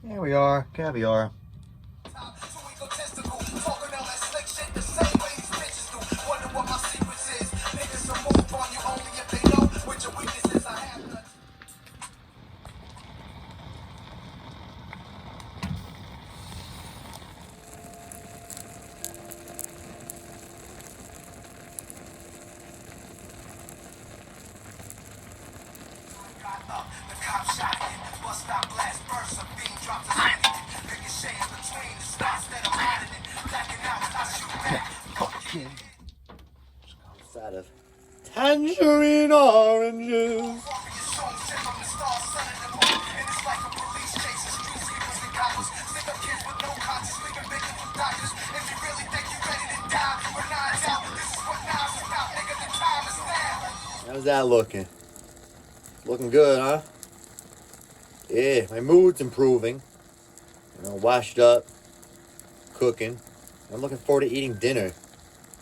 Here we are, caviar. Side of tangerine oranges. How's that looking? Looking good, huh? Yeah, my mood's improving. You know, washed up, cooking. I'm looking forward to eating dinner.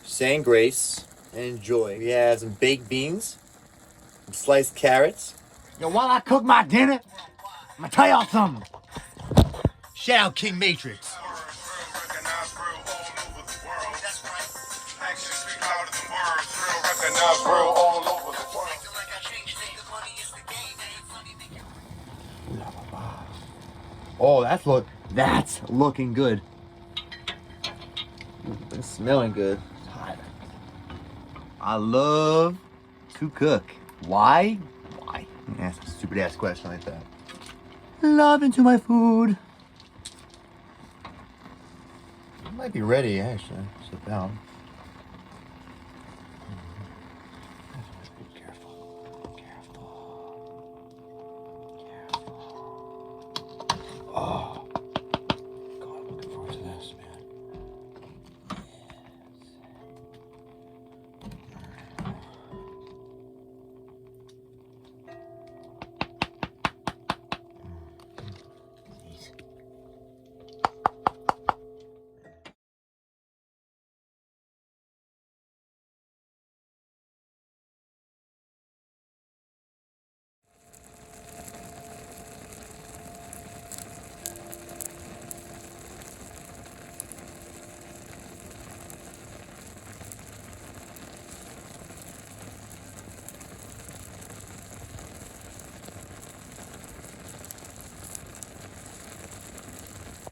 Saying grace and enjoy. We had some baked beans, some sliced carrots. Yo, while I cook my dinner, I'm gonna tell y'all something. Shout out King Matrix. Oh, that's looking good. It's smelling good. It's hot. I love to cook. Why? Why? That's a stupid ass question like that. Love into my food. It might be ready actually. Sit down. Careful. Careful. Oh.